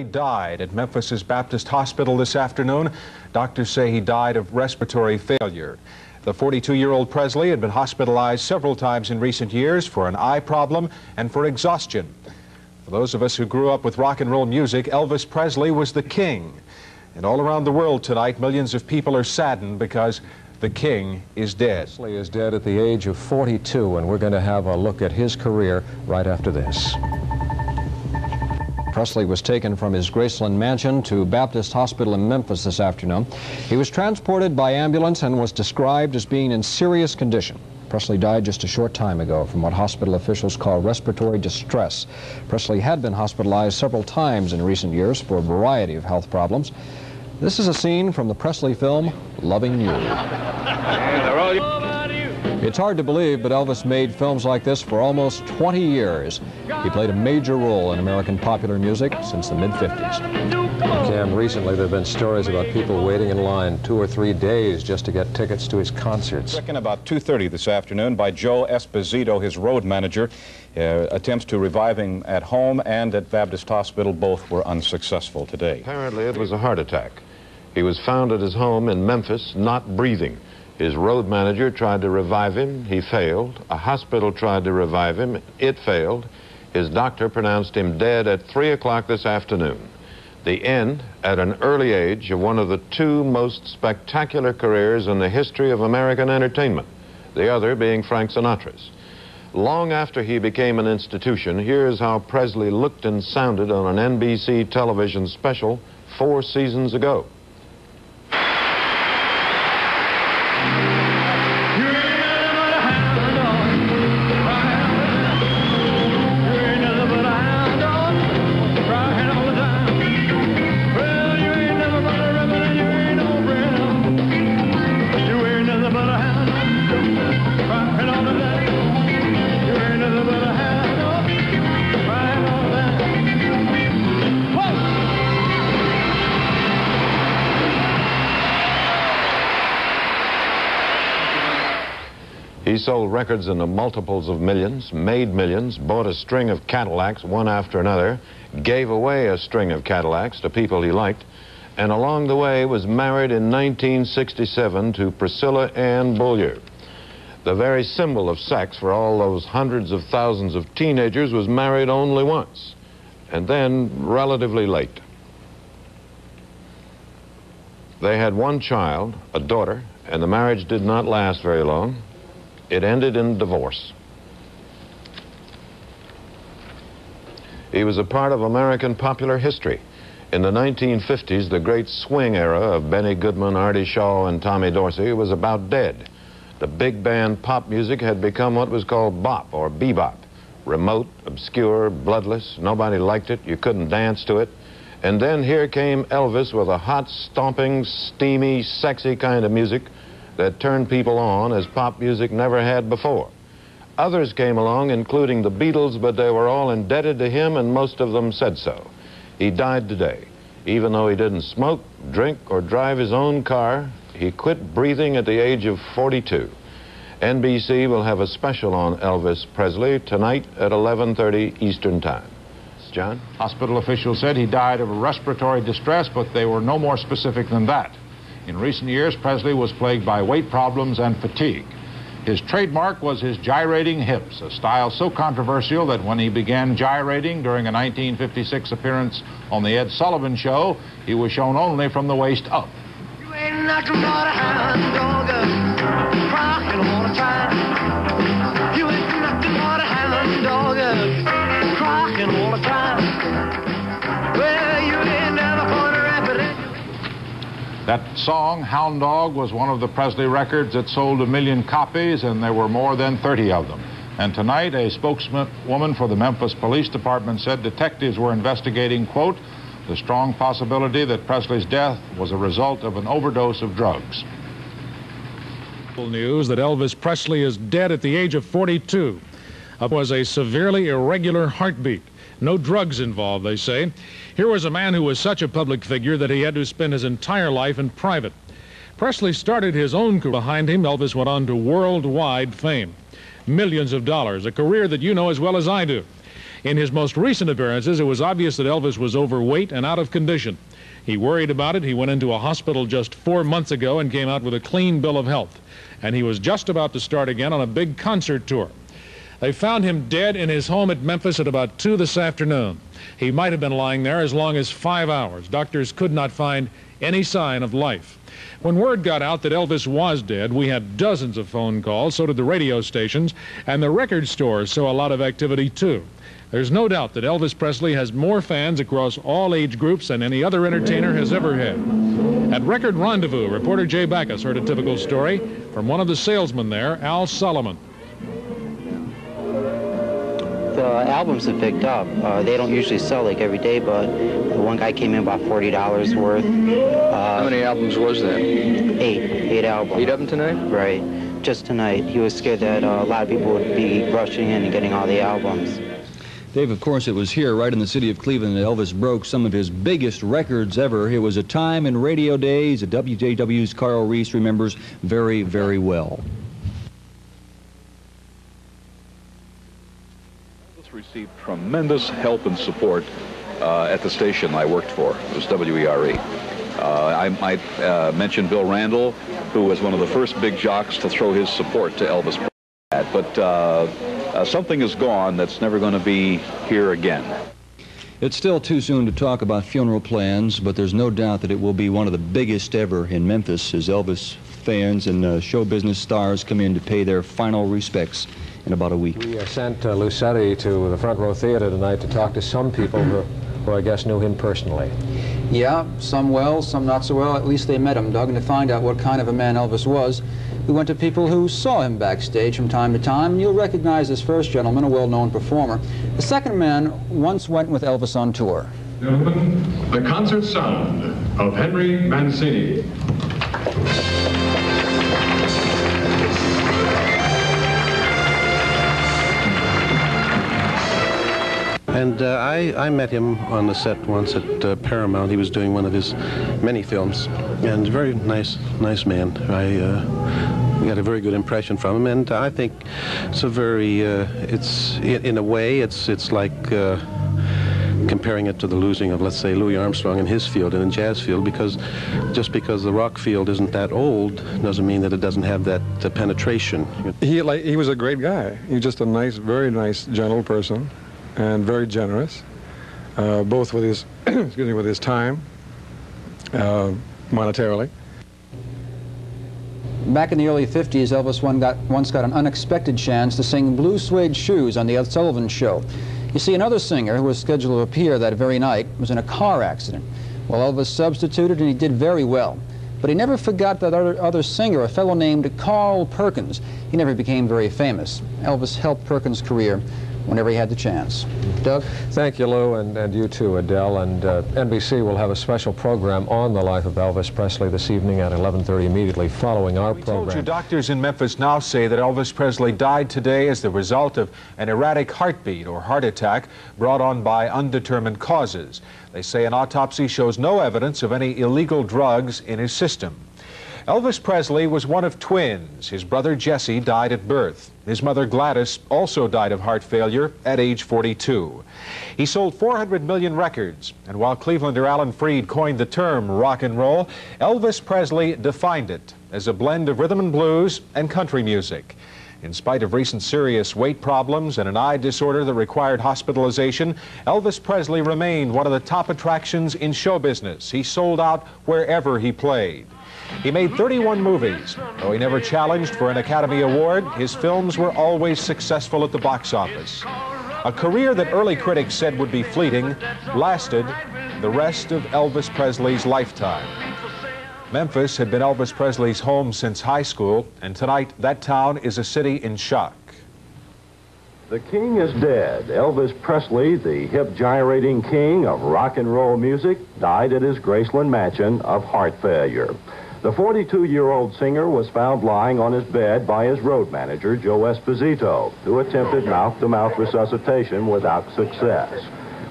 He died at Memphis's Baptist Hospital this afternoon. Doctors say he died of respiratory failure. The 42-year-old Presley had been hospitalized several times in recent years for an eye problem and for exhaustion. For those of us who grew up with rock and roll music, Elvis Presley was the king. And all around the world tonight, millions of people are saddened because the king is dead. Presley is dead at the age of 42, and we're going to have a look at his career right after this. Presley was taken from his Graceland mansion to Baptist Hospital in Memphis this afternoon. He was transported by ambulance and was described as being in serious condition. Presley died just a short time ago from what hospital officials call respiratory distress. Presley had been hospitalized several times in recent years for a variety of health problems. This is a scene from the Presley film, Loving You. It's hard to believe, but Elvis made films like this for almost 20 years. He played a major role in American popular music since the mid-50s. Cam, recently there have been stories about people waiting in line 2 or 3 days just to get tickets to his concerts. About 2:30 this afternoon by Joe Esposito, his road manager. Attempts to revive him at home and at Baptist Hospital, both were unsuccessful today. Apparently it was a heart attack. He was found at his home in Memphis, not breathing. His road manager tried to revive him. He failed. A hospital tried to revive him. It failed. His doctor pronounced him dead at 3 o'clock this afternoon. The end, at an early age, of one of the two most spectacular careers in the history of American entertainment, the other being Frank Sinatra's. Long after he became an institution, here's how Presley looked and sounded on an NBC television special 4 seasons ago. He sold records in the multiples of millions, made millions, bought a string of Cadillacs one after another, gave away a string of Cadillacs to people he liked, and along the way was married in 1967 to Priscilla Ann Beaulieu. The very symbol of sex for all those hundreds of thousands of teenagers was married only once, and then relatively late. They had one child, a daughter, and the marriage did not last very long. It ended in divorce. He was a part of American popular history. In the 1950s, the great swing era of Benny Goodman, Artie Shaw, and Tommy Dorsey was about dead. The big band pop music had become what was called bop or bebop. Remote, obscure, bloodless. Nobody liked it. You couldn't dance to it. And then here came Elvis with a hot, stomping, steamy, sexy kind of music that turned people on as pop music never had before. Others came along, including the Beatles, but they were all indebted to him, and most of them said so. He died today. Even though he didn't smoke, drink, or drive his own car, he quit breathing at the age of 42. NBC will have a special on Elvis Presley tonight at 11:30 Eastern Time. John? Hospital officials said he died of respiratory distress, but they were no more specific than that. In recent years, Presley was plagued by weight problems and fatigue. His trademark was his gyrating hips, a style so controversial that when he began gyrating during a 1956 appearance on the Ed Sullivan Show, he was shown only from the waist up. You ain't nothing but a hound dog, crying all the time. You ain't nothing but a hound dog, crying all the time. Well, you ain't never going to wrap it in. That song, Hound Dog, was one of the Presley records that sold 1 million copies, and there were more than 30 of them. And tonight, a spokeswoman for the Memphis Police Department said detectives were investigating, quote, the strong possibility that Presley's death was a result of an overdose of drugs. News that Elvis Presley is dead at the age of 42. It was a severely irregular heartbeat. No drugs involved, they say. Here was a man who was such a public figure that he had to spend his entire life in private. Presley started his own career. Behind him, Elvis went on to worldwide fame. Millions of dollars, a career that you know as well as I do. In his most recent appearances, it was obvious that Elvis was overweight and out of condition. He worried about it. He went into a hospital just 4 months ago and came out with a clean bill of health. And he was just about to start again on a big concert tour. They found him dead in his home at Memphis at about 2 this afternoon. He might have been lying there as long as 5 hours. Doctors could not find any sign of life. When word got out that Elvis was dead, we had dozens of phone calls, so did the radio stations, and the record stores saw a lot of activity too. There's no doubt that Elvis Presley has more fans across all age groups than any other entertainer has ever had. At Record Rendezvous, reporter Jay Backus heard a typical story from one of the salesmen there, Al Solomon. The albums have picked up. They don't usually sell like every day, but the one guy came in about $40 worth. How many albums was that? 8 albums. 8 of them tonight? Right. Just tonight. He was scared that a lot of people would be rushing in and getting all the albums. Dave, of course, it was here, right in the city of Cleveland, that Elvis broke some of his biggest records ever. It was a time in radio days that WJW's Carl Reese remembers very, very well. Elvis received tremendous help and support at the station I worked for. It was WERE. I might mention Bill Randall, who was one of the first big jocks to throw his support to Elvis Presley. But something is gone that's never going to be here again. It's still too soon to talk about funeral plans, but there's no doubt that it will be one of the biggest ever in Memphis as Elvis fans and show business stars come in to pay their final respects in about a week. We sent Lucetti to the Front Row Theater tonight to talk to some people who I guess knew him personally. Yeah, some well, some not so well. At least they met him, Doug, and to find out what kind of a man Elvis was, we went to people who saw him backstage from time to time. You'll recognize this first gentleman, a well-known performer. The second man once went with Elvis on tour. Gentlemen, the concert sound of Henry Mancini. And I met him on the set once at Paramount. He was doing one of his many films, and very nice man. We got a very good impression from him, and I think it's a very, in a way, it's like comparing it to the losing of, let's say, Louis Armstrong in his field, in the jazz field, because just because the rock field isn't that old doesn't mean that it doesn't have that penetration. He was a great guy. He was just a nice, very nice, gentle person, and very generous, both with his, excuse me, with his time, monetarily. Back in the early 50s, Elvis once got an unexpected chance to sing Blue Suede Shoes on the Ed Sullivan Show. You see, another singer who was scheduled to appear that very night was in a car accident. Well, Elvis substituted, and he did very well. But he never forgot that other singer, a fellow named Carl Perkins. He never became very famous. Elvis helped Perkins' career whenever he had the chance. Doug? Thank you, Lou, and you too, Adele. And NBC will have a special program on the life of Elvis Presley this evening at 11:30, immediately following our program. We told you doctors in Memphis now say that Elvis Presley died today as the result of an erratic heartbeat or heart attack brought on by undetermined causes. They say an autopsy shows no evidence of any illegal drugs in his system. Elvis Presley was one of twins. His brother Jesse died at birth. His mother Gladys also died of heart failure at age 42. He sold 400 million records, and while Clevelander Alan Freed coined the term rock and roll, Elvis Presley defined it as a blend of rhythm and blues and country music. In spite of recent serious weight problems and an eye disorder that required hospitalization, Elvis Presley remained one of the top attractions in show business. He sold out wherever he played. He made 31 movies. Though he never challenged for an Academy Award, his films were always successful at the box office. A career that early critics said would be fleeting lasted the rest of Elvis Presley's lifetime. Memphis had been Elvis Presley's home since high school, and tonight that town is a city in shock. The king is dead. Elvis Presley, the hip gyrating king of rock and roll music, died at his Graceland mansion of heart failure. The 42-year-old singer was found lying on his bed by his road manager, Joe Esposito, who attempted mouth-to-mouth resuscitation without success.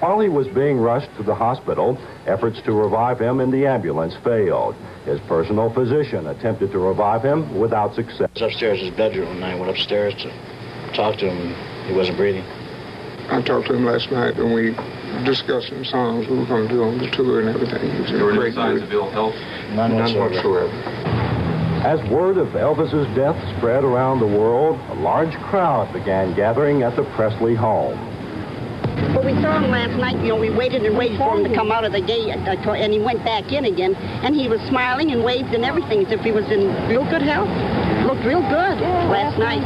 While he was being rushed to the hospital, efforts to revive him in the ambulance failed. His personal physician attempted to revive him without success. I was upstairs in his bedroom, and I went upstairs to talk to him, and he wasn't breathing. I talked to him last night, and we discussed some songs we were going to do on the tour and everything. He was in a great mood. of ill health? None whatsoever. As word of Elvis's death spread around the world, a large crowd began gathering at the Presley home. Well, we saw him last night. You know, we waited and waited for him to come out of the gate, and he went back in again, and he was smiling and waved and everything as if he was in real good health. Looked real good last night.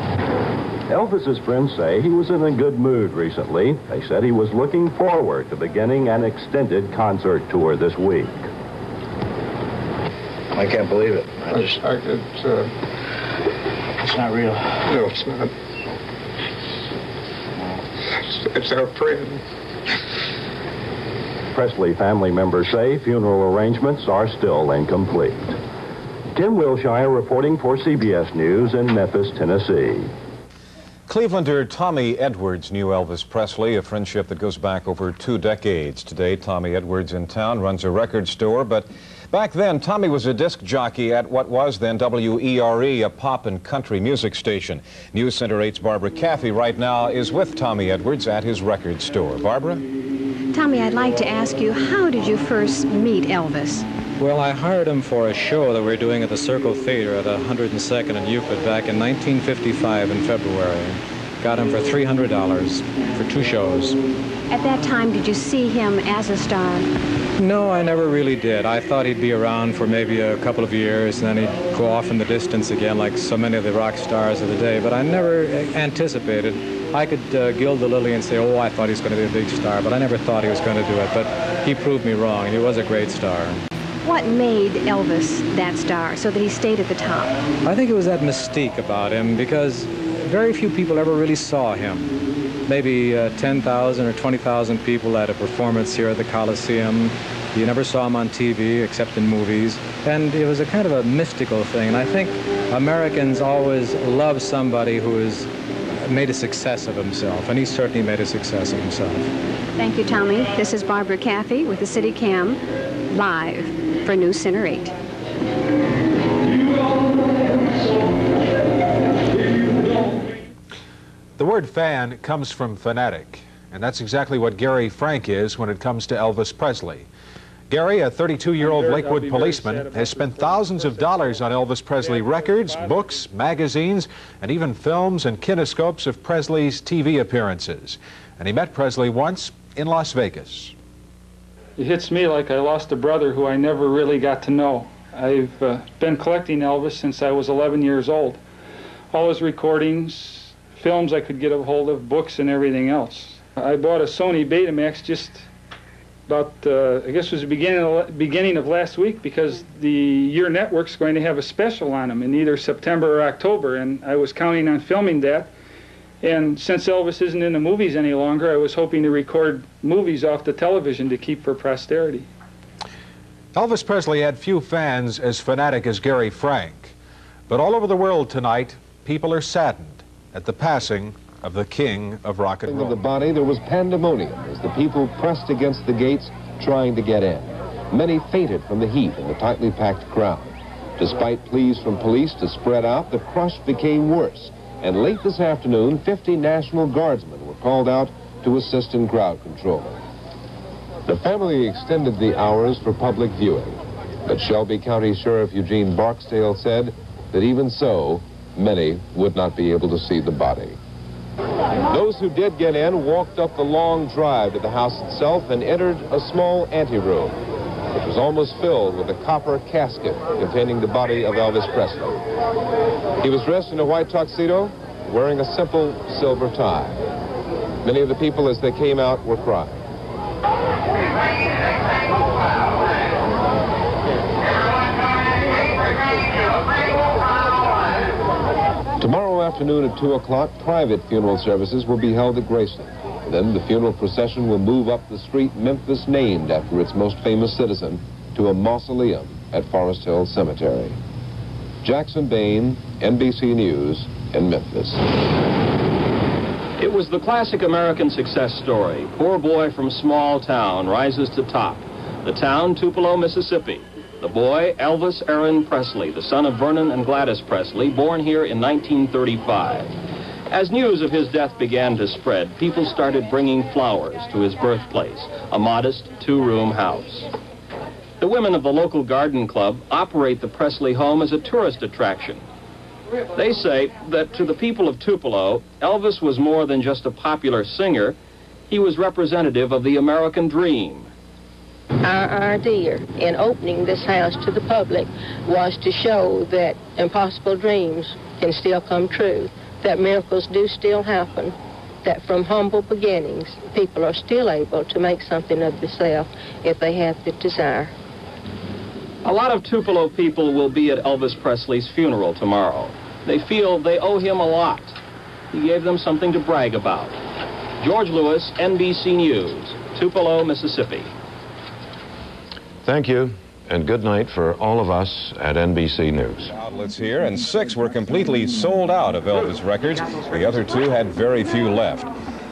Elvis's friends say he was in a good mood recently. They said he was looking forward to beginning an extended concert tour this week. I can't believe it. It's not real. No, it's not. It's our friend. Presley family members say funeral arrangements are still incomplete. Tim Wilshire reporting for CBS News in Memphis, Tennessee. Clevelander Tommy Edwards knew Elvis Presley, a friendship that goes back over 2 decades. Today, Tommy Edwards in town runs a record store, but back then, Tommy was a disc jockey at what was then WERE, a pop and country music station. News Center 8's Barbara Caffey right now is with Tommy Edwards at his record store. Barbara? Tommy, I'd like to ask you, how did you first meet Elvis? Well, I hired him for a show that we were doing at the Circle Theater at 102nd and Euclid back in 1955 in February. Got him for $300 for 2 shows. At that time, did you see him as a star? No, I never really did. I thought he'd be around for maybe a couple of years, and then he'd go off in the distance again like so many of the rock stars of the day. But I never anticipated. I could gild the lily and say, oh, I thought he was going to be a big star, but I never thought he was going to do it. But he proved me wrong. He was a great star. What made Elvis that star so that he stayed at the top? I think it was that mystique about him, because very few people ever really saw him. Maybe 10,000 or 20,000 people at a performance here at the Coliseum. You never saw him on TV except in movies. And it was a kind of a mystical thing. And I think Americans always love somebody who has made a success of himself. And he certainly made a success of himself. Thank you, Tommy. This is Barbara Caffey with the City Cam, live for News Center 8. The word fan comes from fanatic, and that's exactly what Gary Frank is when it comes to Elvis Presley. Gary, a 32-year-old Lakewood policeman, has spent thousands of dollars on Elvis Presley records, books, magazines, and even films and kinescopes of Presley's TV appearances. And he met Presley once in Las Vegas. It hits me like I lost a brother who I never really got to know. I've been collecting Elvis since I was 11 years old. All his recordings, films I could get a hold of, books and everything else. I bought a Sony Betamax just about, I guess it was the beginning of last week, because the Your Network's going to have a special on him in either September or October, and I was counting on filming that. And since Elvis isn't in the movies any longer, I was hoping to record movies off the television to keep for posterity. Elvis Presley had few fans as fanatic as Gary Frank. But all over the world tonight, people are saddened at the passing of the king of rock and roll. Of the body, there was pandemonium as the people pressed against the gates trying to get in. Many fainted from the heat in the tightly packed crowd. Despite pleas from police to spread out, the crush became worse. And late this afternoon, 50 National Guardsmen were called out to assist in crowd control. The family extended the hours for public viewing, but Shelby County Sheriff Eugene Barksdale said that even so, many would not be able to see the body. Those who did get in walked up the long drive to the house itself and entered a small anteroom, which was almost filled with a copper casket containing the body of Elvis Presley. He was dressed in a white tuxedo, wearing a simple silver tie. Many of the people, as they came out, were crying. Tomorrow afternoon at 2 o'clock, private funeral services will be held at Graceland. Then the funeral procession will move up the street Memphis named after its most famous citizen to a mausoleum at Forest Hill Cemetery. Jackson Bain, NBC News in Memphis. It was the classic American success story. Poor boy from small town rises to top. The town, Tupelo, Mississippi. The boy, Elvis Aaron Presley, the son of Vernon and Gladys Presley, born here in 1935. As news of his death began to spread, people started bringing flowers to his birthplace, a modest two-room house. The women of the local garden club operate the Presley home as a tourist attraction. They say that to the people of Tupelo, Elvis was more than just a popular singer. He was representative of the American dream. Our idea in opening this house to the public was to show that impossible dreams can still come true, that miracles do still happen, that from humble beginnings, people are still able to make something of themselves if they have the desire. A lot of Tupelo people will be at Elvis Presley's funeral tomorrow. They feel they owe him a lot. He gave them something to brag about. George Lewis, NBC News, Tupelo, Mississippi. Thank you, and good night for all of us at NBC News. Outlets here, and 6 were completely sold out of Elvis records. The other 2 had very few left.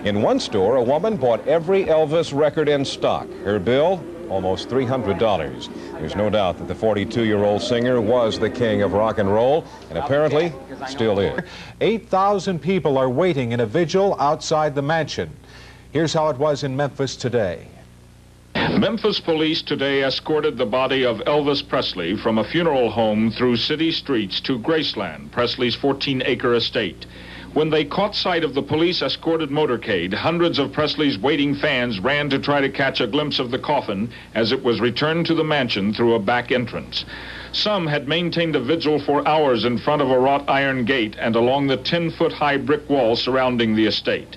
In one store, a woman bought every Elvis record in stock. Her bill, almost $300. There's no doubt that the 42-year-old singer was the king of rock and roll, and apparently still is. 8,000 people are waiting in a vigil outside the mansion. Here's how it was in Memphis today. Memphis police today escorted the body of Elvis Presley from a funeral home through city streets to Graceland, Presley's 14-acre estate. When they caught sight of the police-escorted motorcade, hundreds of Presley's waiting fans ran to try to catch a glimpse of the coffin as it was returned to the mansion through a back entrance. Some had maintained a vigil for hours in front of a wrought iron gate and along the 10-foot-high brick wall surrounding the estate.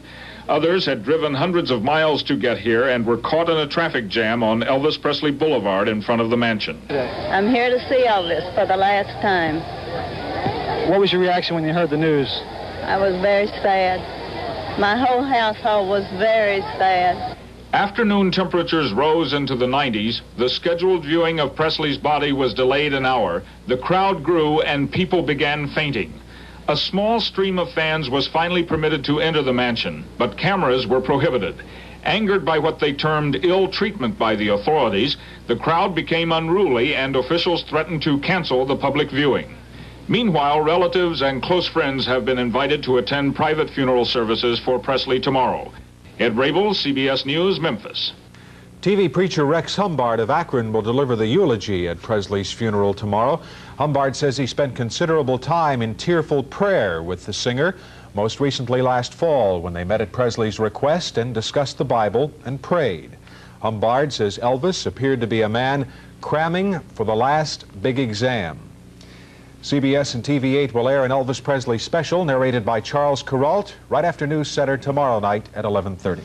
Others had driven hundreds of miles to get here and were caught in a traffic jam on Elvis Presley Boulevard in front of the mansion. I'm here to see Elvis for the last time. What was your reaction when you heard the news? I was very sad. My whole household was very sad. Afternoon temperatures rose into the 90s. The scheduled viewing of Presley's body was delayed an hour. The crowd grew and people began fainting. A small stream of fans was finally permitted to enter the mansion, but cameras were prohibited. Angered by what they termed ill treatment by the authorities, the crowd became unruly and officials threatened to cancel the public viewing. Meanwhile, relatives and close friends have been invited to attend private funeral services for Presley tomorrow. Ed Rabel, CBS News, Memphis. TV preacher Rex Humbard of Akron will deliver the eulogy at Presley's funeral tomorrow. Humbard says he spent considerable time in tearful prayer with the singer, most recently last fall when they met at Presley's request and discussed the Bible and prayed. Humbard says Elvis appeared to be a man cramming for the last big exam. CBS and TV8 will air an Elvis Presley special narrated by Charles Kuralt right after News Center tomorrow night at 11:30.